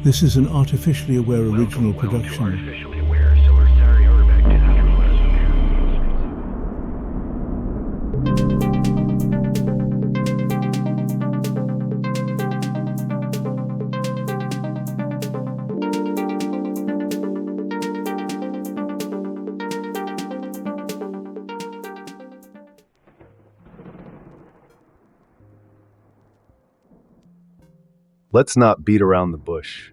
This is an artificially aware original production. Let's not beat around the bush.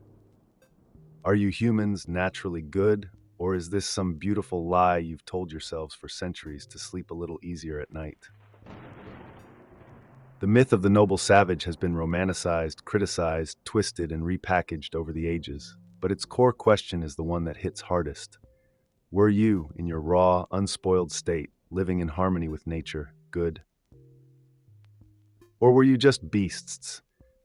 Are you humans naturally good, or is this some beautiful lie you've told yourselves for centuries to sleep a little easier at night? The myth of the noble savage has been romanticized, criticized, twisted, and repackaged over the ages, but its core question is the one that hits hardest. Were you, in your raw, unspoiled state, living in harmony with nature, good? Or were you just beasts,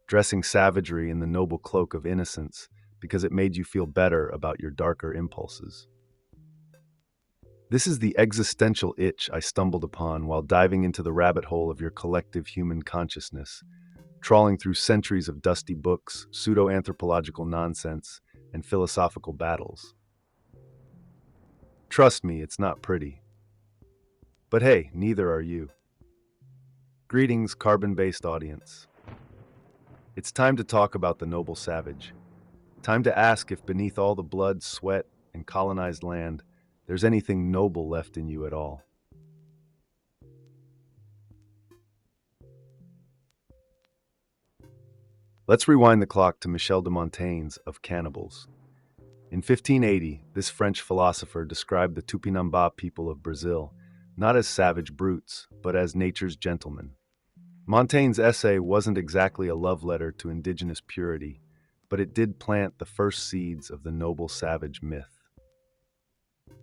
dressing savagery in the noble cloak of innocence because it made you feel better about your darker impulses? This is the existential itch I stumbled upon while diving into the rabbit hole of your collective human consciousness, trawling through centuries of dusty books, pseudo-anthropological nonsense, and philosophical battles. Trust me, it's not pretty. But hey, neither are you. Greetings, carbon-based audience. It's time to talk about the noble savage. Time to ask if beneath all the blood, sweat, and colonized land, there's anything noble left in you at all. Let's rewind the clock to Michel de Montaigne's Of Cannibals. In 1580, this French philosopher described the Tupinambá people of Brazil not as savage brutes, but as nature's gentlemen. Montaigne's essay wasn't exactly a love letter to indigenous purity, but it did plant the first seeds of the noble savage myth.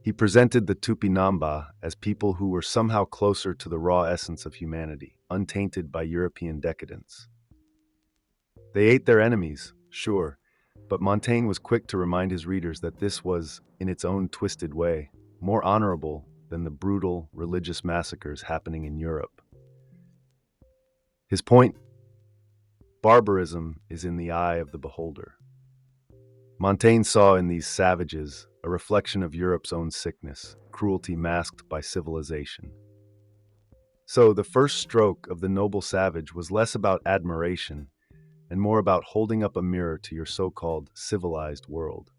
He presented the Tupinamba as people who were somehow closer to the raw essence of humanity, untainted by European decadence. They ate their enemies, sure, but Montaigne was quick to remind his readers that this was, in its own twisted way, more honorable than the brutal religious massacres happening in Europe. His point: barbarism is in the eye of the beholder. Montaigne saw in these savages a reflection of Europe's own sickness, cruelty masked by civilization. So the first stroke of the noble savage was less about admiration and more about holding up a mirror to your so-called civilized world.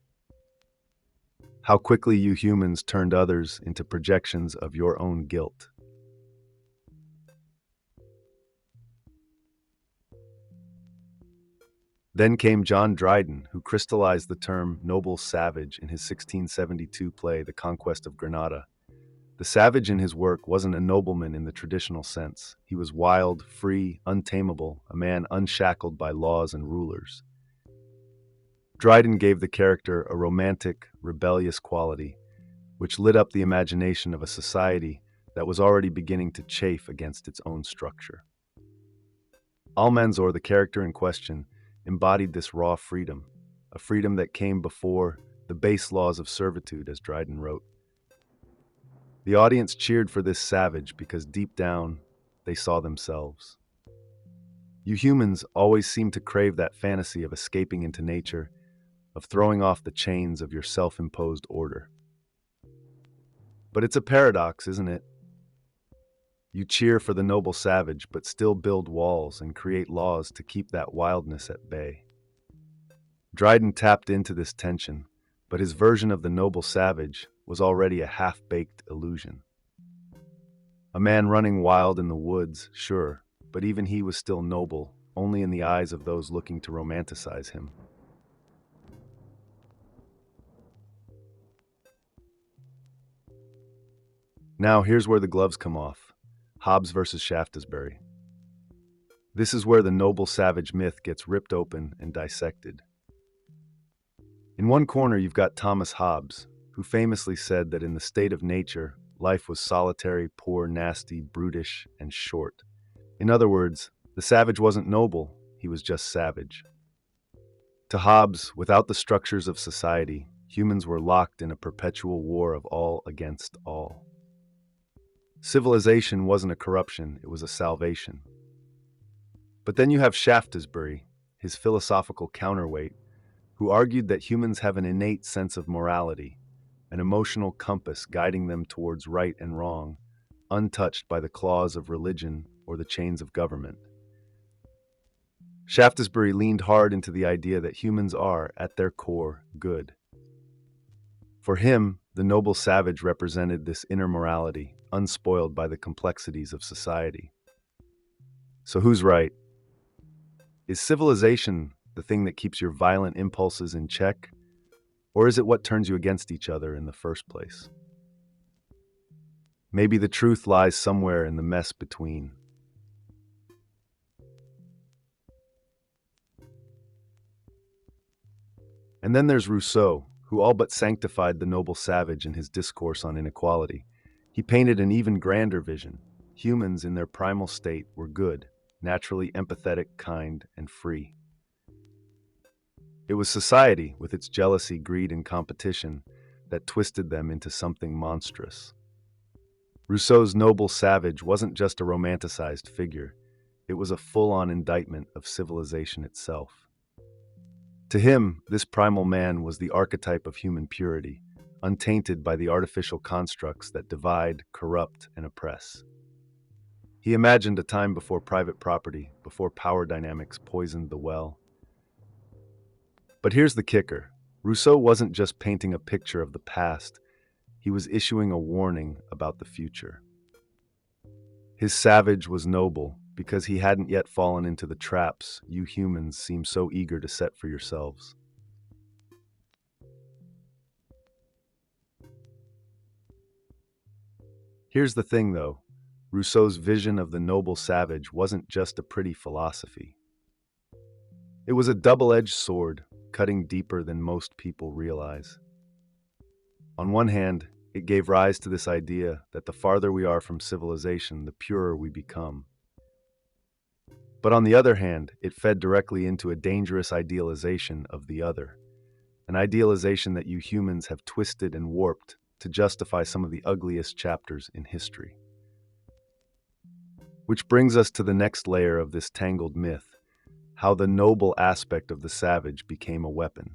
How quickly you humans turned others into projections of your own guilt. Then came John Dryden, who crystallized the term noble savage in his 1672 play, The Conquest of Granada. The savage in his work wasn't a nobleman in the traditional sense. He was wild, free, untamable, a man unshackled by laws and rulers. Dryden gave the character a romantic, rebellious quality, which lit up the imagination of a society that was already beginning to chafe against its own structure. Almanzor, the character in question, embodied this raw freedom, a freedom that came before the base laws of servitude, as Dryden wrote. The audience cheered for this savage because deep down, they saw themselves. You humans always seem to crave that fantasy of escaping into nature, of throwing off the chains of your self-imposed order. But it's a paradox, isn't it? You cheer for the noble savage, but still build walls and create laws to keep that wildness at bay. Dryden tapped into this tension, but his version of the noble savage was already a half-baked illusion. A man running wild in the woods, sure, but even he was still noble, only in the eyes of those looking to romanticize him. Now, here's where the gloves come off. Hobbs versus Shaftsbury. This is where the noble savage myth gets ripped open and dissected. In one corner, you've got Thomas Hobbes, who famously said that in the state of nature, life was solitary, poor, nasty, brutish, and short. In other words, the savage wasn't noble, he was just savage. To Hobbes, without the structures of society, humans were locked in a perpetual war of all against all. Civilization wasn't a corruption, it was a salvation. But then you have Shaftsbury, his philosophical counterweight, who argued that humans have an innate sense of morality, an emotional compass guiding them towards right and wrong, untouched by the claws of religion or the chains of government. Shaftsbury leaned hard into the idea that humans are, at their core, good. For him, the noble savage represented this inner morality, unspoiled by the complexities of society. So who's right? Is civilization the thing that keeps your violent impulses in check? Or is it what turns you against each other in the first place? Maybe the truth lies somewhere in the mess between. And then there's Rousseau, who all but sanctified the noble savage in his discourse on inequality. He painted an even grander vision. Humans in their primal state were good, naturally empathetic, kind, and free. It was society, with its jealousy, greed, and competition, that twisted them into something monstrous. Rousseau's noble savage wasn't just a romanticized figure, it was a full-on indictment of civilization itself. To him, this primal man was the archetype of human purity, untainted by the artificial constructs that divide, corrupt, and oppress. He imagined a time before private property, before power dynamics poisoned the well. But here's the kicker. Rousseau wasn't just painting a picture of the past, he was issuing a warning about the future. His savage was noble because he hadn't yet fallen into the traps you humans seem so eager to set for yourselves. Here's the thing, though. Rousseau's vision of the noble savage wasn't just a pretty philosophy. It was a double-edged sword, cutting deeper than most people realize. On one hand, it gave rise to this idea that the farther we are from civilization, the purer we become. But on the other hand, it fed directly into a dangerous idealization of the other, an idealization that you humans have twisted and warped to justify some of the ugliest chapters in history. Which brings us to the next layer of this tangled myth, how the noble aspect of the savage became a weapon.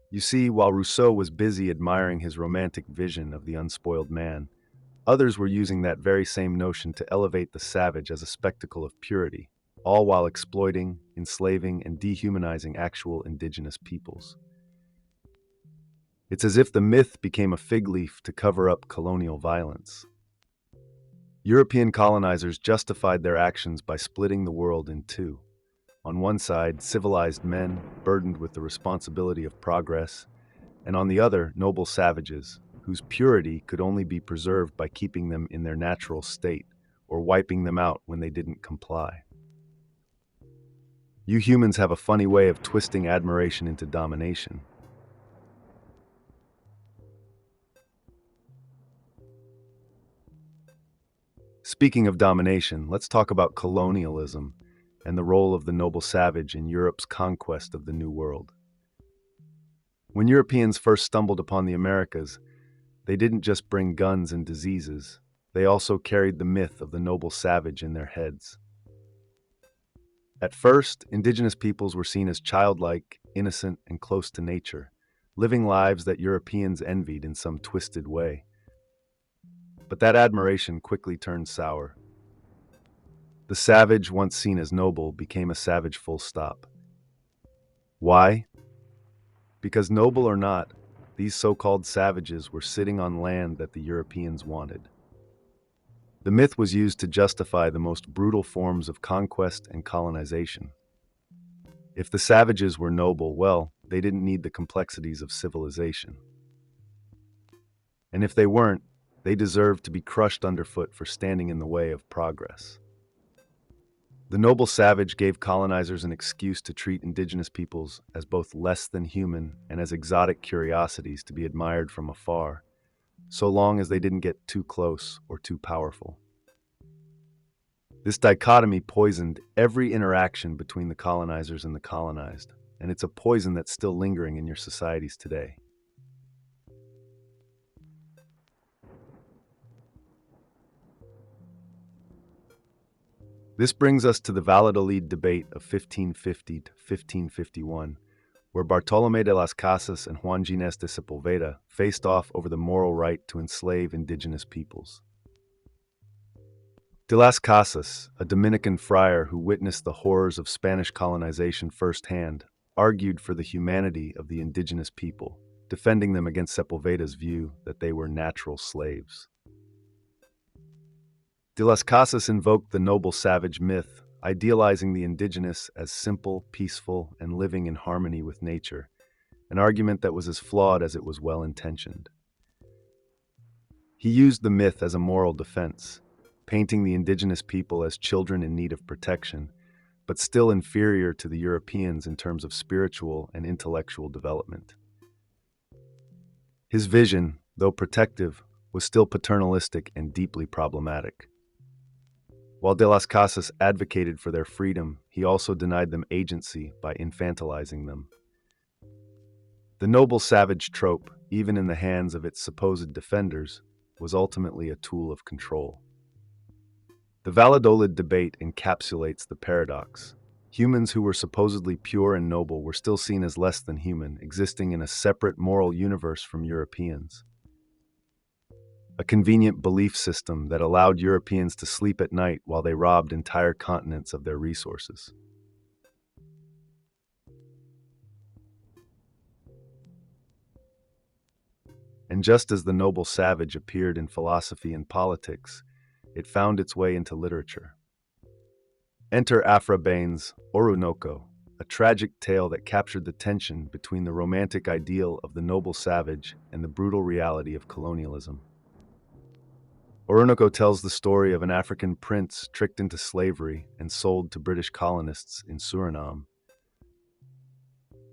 You see, while Rousseau was busy admiring his romantic vision of the unspoiled man, others were using that very same notion to elevate the savage as a spectacle of purity, all while exploiting, enslaving, and dehumanizing actual indigenous peoples. It's as if the myth became a fig leaf to cover up colonial violence. European colonizers justified their actions by splitting the world in two. On one side, civilized men, burdened with the responsibility of progress, and on the other, noble savages, whose purity could only be preserved by keeping them in their natural state, or wiping them out when they didn't comply. You humans have a funny way of twisting admiration into domination. Speaking of domination, let's talk about colonialism and the role of the noble savage in Europe's conquest of the New World. When Europeans first stumbled upon the Americas, they didn't just bring guns and diseases, they also carried the myth of the noble savage in their heads. At first, indigenous peoples were seen as childlike, innocent, and close to nature, living lives that Europeans envied in some twisted way. But that admiration quickly turned sour. The savage, once seen as noble, became a savage full stop. Why? Because noble or not, these so-called savages were sitting on land that the Europeans wanted. The myth was used to justify the most brutal forms of conquest and colonization. If the savages were noble, well, they didn't need the complexities of civilization. And if they weren't, they deserved to be crushed underfoot for standing in the way of progress. The noble savage gave colonizers an excuse to treat indigenous peoples as both less than human and as exotic curiosities to be admired from afar, so long as they didn't get too close or too powerful. This dichotomy poisoned every interaction between the colonizers and the colonized, and it's a poison that's still lingering in your societies today. This brings us to the Valida Debate of 1550 to 1551, where Bartolomé de las Casas and Juan Ginés de Sepulveda faced off over the moral right to enslave indigenous peoples. De las Casas, a Dominican friar who witnessed the horrors of Spanish colonization firsthand, argued for the humanity of the indigenous people, defending them against Sepulveda's view that they were natural slaves. De las Casas invoked the noble savage myth, idealizing the indigenous as simple, peaceful, and living in harmony with nature, an argument that was as flawed as it was well-intentioned. He used the myth as a moral defense, painting the indigenous people as children in need of protection, but still inferior to the Europeans in terms of spiritual and intellectual development. His vision, though protective, was still paternalistic and deeply problematic. While de las Casas advocated for their freedom, he also denied them agency by infantilizing them. The noble savage trope, even in the hands of its supposed defenders, was ultimately a tool of control. The Valida Debate encapsulates the paradox. Humans who were supposedly pure and noble were still seen as less than human, existing in a separate moral universe from Europeans. A convenient belief system that allowed Europeans to sleep at night while they robbed entire continents of their resources. And just as the noble savage appeared in philosophy and politics, it found its way into literature. Enter Afra Bain's Oronoko, a tragic tale that captured the tension between the romantic ideal of the noble savage and the brutal reality of colonialism. Oronoko tells the story of an African prince tricked into slavery and sold to British colonists in Suriname.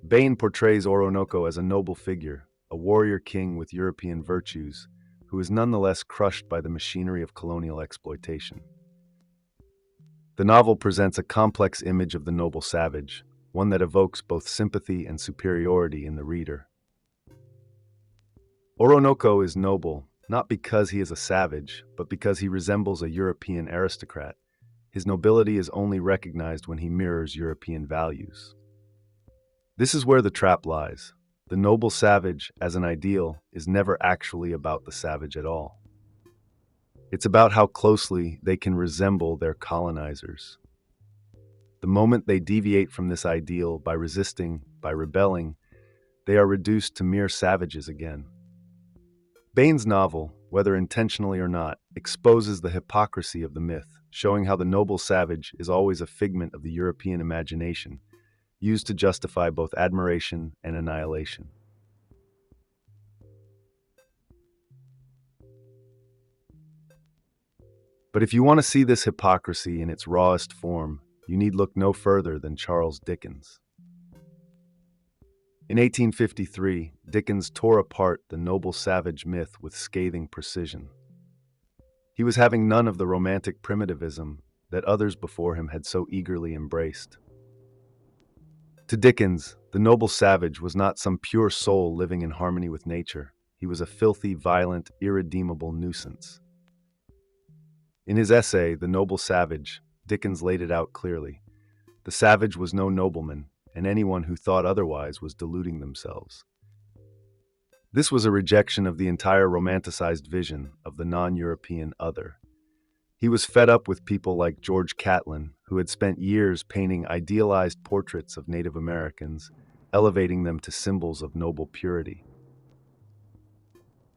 Bain portrays Oronoko as a noble figure, a warrior king with European virtues, who is nonetheless crushed by the machinery of colonial exploitation. The novel presents a complex image of the noble savage, one that evokes both sympathy and superiority in the reader. Oronoko is noble, not because he is a savage, but because he resembles a European aristocrat. His nobility is only recognized when he mirrors European values. This is where the trap lies. The noble savage, as an ideal, is never actually about the savage at all. It's about how closely they can resemble their colonizers. The moment they deviate from this ideal by resisting, by rebelling, they are reduced to mere savages again. Bain's novel, whether intentionally or not, exposes the hypocrisy of the myth, showing how the noble savage is always a figment of the European imagination, used to justify both admiration and annihilation. But if you want to see this hypocrisy in its rawest form, you need look no further than Charles Dickens. In 1853, Dickens tore apart the noble savage myth with scathing precision. He was having none of the romantic primitivism that others before him had so eagerly embraced. To Dickens, the noble savage was not some pure soul living in harmony with nature. He was a filthy, violent, irredeemable nuisance. In his essay, The Noble Savage, Dickens laid it out clearly. The savage was no nobleman, and anyone who thought otherwise was deluding themselves. This was a rejection of the entire romanticized vision of the non-European other. He was fed up with people like George Catlin, who had spent years painting idealized portraits of Native Americans, elevating them to symbols of noble purity.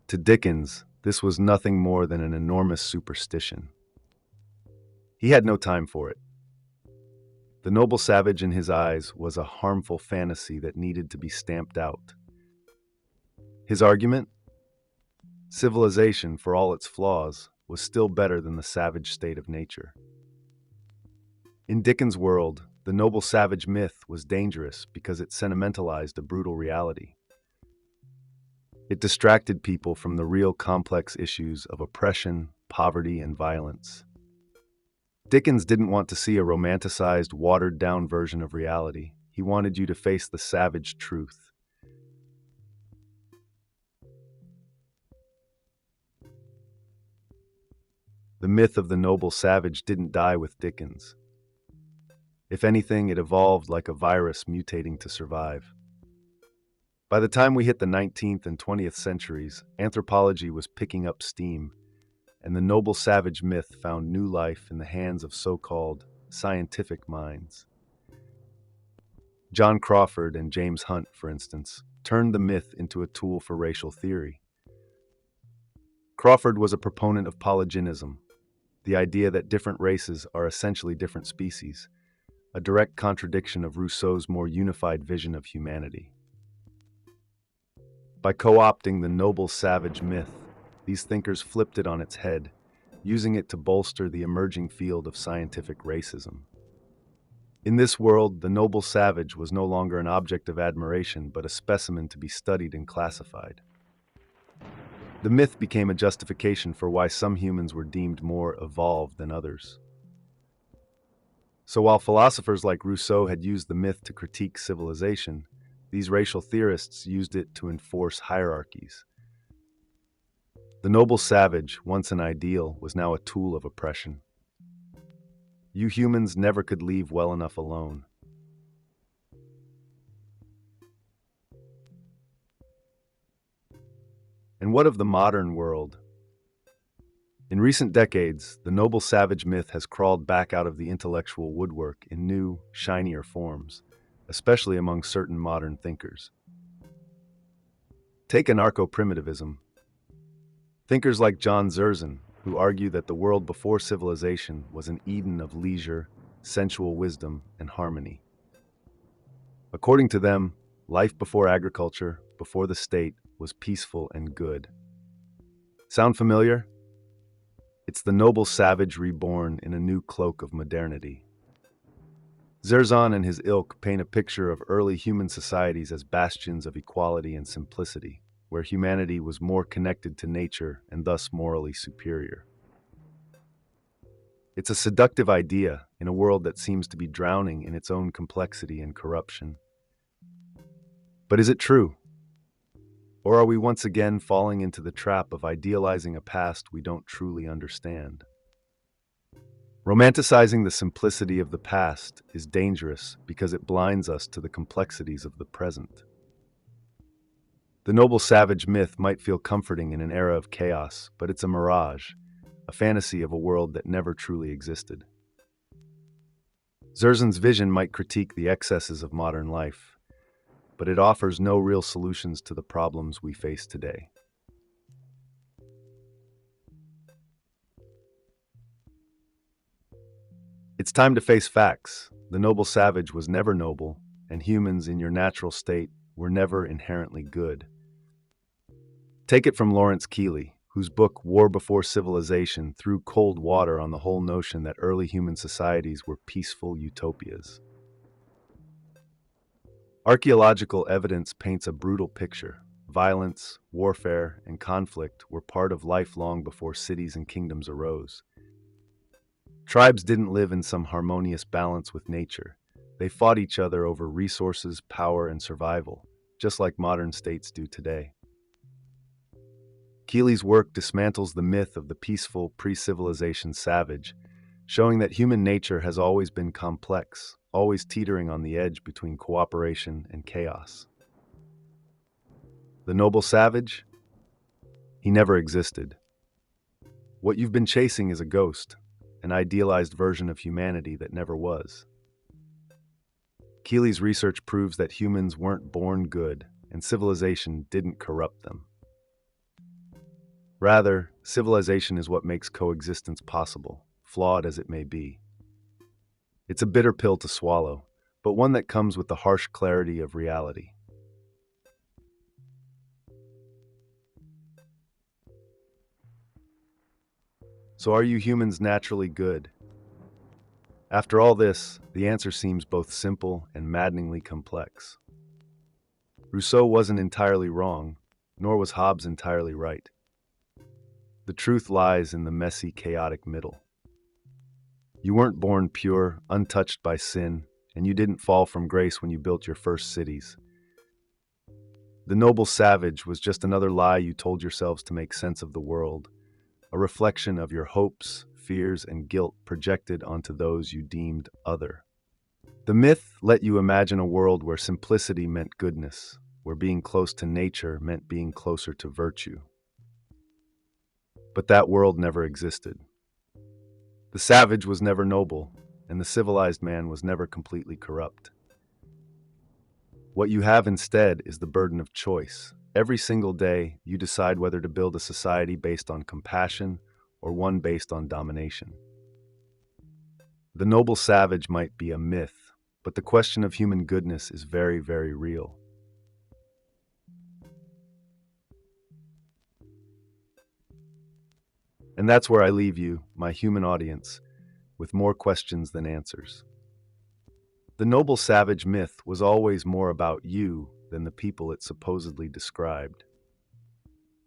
To Dickens, this was nothing more than an enormous superstition. He had no time for it. The noble savage in his eyes was a harmful fantasy that needed to be stamped out. His argument? Civilization, for all its flaws, was still better than the savage state of nature. In Dickens' world, the noble savage myth was dangerous because it sentimentalized a brutal reality. It distracted people from the real complex issues of oppression, poverty, and violence. Dickens didn't want to see a romanticized, watered-down version of reality. He wanted you to face the savage truth. The myth of the noble savage didn't die with Dickens. If anything, it evolved like a virus mutating to survive. By the time we hit the 19th and 20th centuries, anthropology was picking up steam, and the noble savage myth found new life in the hands of so-called scientific minds. John Crawford and James Hunt, for instance, turned the myth into a tool for racial theory. Crawford was a proponent of polygenism, the idea that different races are essentially different species, a direct contradiction of Rousseau's more unified vision of humanity. By co-opting the noble savage myth, these thinkers flipped it on its head, using it to bolster the emerging field of scientific racism. In this world, the noble savage was no longer an object of admiration, but a specimen to be studied and classified. The myth became a justification for why some humans were deemed more evolved than others. So while philosophers like Rousseau had used the myth to critique civilization, these racial theorists used it to enforce hierarchies. The noble savage, once an ideal, was now a tool of oppression. You humans never could leave well enough alone. And what of the modern world? In recent decades, the noble savage myth has crawled back out of the intellectual woodwork in new, shinier forms, especially among certain modern thinkers. Take anarcho-primitivism. Thinkers like John Zerzan, who argue that the world before civilization was an Eden of leisure, sensual wisdom, and harmony. According to them, life before agriculture, before the state, was peaceful and good. Sound familiar? It's the noble savage reborn in a new cloak of modernity. Zerzan and his ilk paint a picture of early human societies as bastions of equality and simplicity, where humanity was more connected to nature and thus morally superior. It's a seductive idea in a world that seems to be drowning in its own complexity and corruption. But is it true? Or are we once again falling into the trap of idealizing a past we don't truly understand? Romanticizing the simplicity of the past is dangerous because it blinds us to the complexities of the present. The noble savage myth might feel comforting in an era of chaos, but it's a mirage, a fantasy of a world that never truly existed. Zerzan's vision might critique the excesses of modern life, but it offers no real solutions to the problems we face today. It's time to face facts. The noble savage was never noble, and humans in your natural state were never inherently good. Take it from Lawrence Keeley, whose book War Before Civilization threw cold water on the whole notion that early human societies were peaceful utopias. Archaeological evidence paints a brutal picture. Violence, warfare, and conflict were part of life long before cities and kingdoms arose. Tribes didn't live in some harmonious balance with nature. They fought each other over resources, power, and survival, just like modern states do today. Keeley's work dismantles the myth of the peaceful pre-civilization savage, showing that human nature has always been complex, always teetering on the edge between cooperation and chaos. The noble savage? He never existed. What you've been chasing is a ghost, an idealized version of humanity that never was. Keeley's research proves that humans weren't born good, and civilization didn't corrupt them. Rather, civilization is what makes coexistence possible, flawed as it may be. It's a bitter pill to swallow, but one that comes with the harsh clarity of reality. So are you humans naturally good? After all this, the answer seems both simple and maddeningly complex. Rousseau wasn't entirely wrong, nor was Hobbs entirely right. The truth lies in the messy, chaotic middle. You weren't born pure, untouched by sin, and you didn't fall from grace when you built your first cities. The noble savage was just another lie you told yourselves to make sense of the world, a reflection of your hopes, fears, and guilt projected onto those you deemed other. The myth let you imagine a world where simplicity meant goodness, where being close to nature meant being closer to virtue. But that world never existed. The savage was never noble, and the civilized man was never completely corrupt. What you have instead is the burden of choice. Every single day, you decide whether to build a society based on compassion or one based on domination. The noble savage might be a myth, but the question of human goodness is very, very real. And that's where I leave you, my human audience, with more questions than answers. The noble savage myth was always more about you than the people it supposedly described.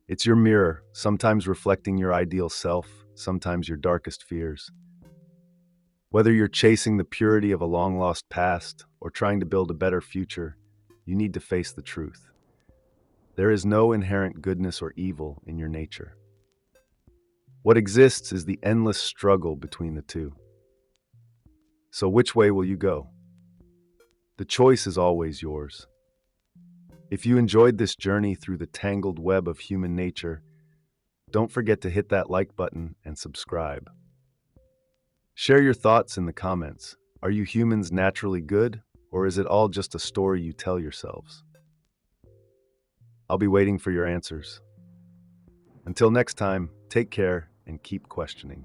It's your mirror, sometimes reflecting your ideal self, sometimes your darkest fears. Whether you're chasing the purity of a long-lost past or trying to build a better future, you need to face the truth. There is no inherent goodness or evil in your nature. What exists is the endless struggle between the two. So which way will you go? The choice is always yours. If you enjoyed this journey through the tangled web of human nature, don't forget to hit that like button and subscribe. Share your thoughts in the comments. Are you humans naturally good, or is it all just a story you tell yourselves? I'll be waiting for your answers. Until next time, take care and keep questioning.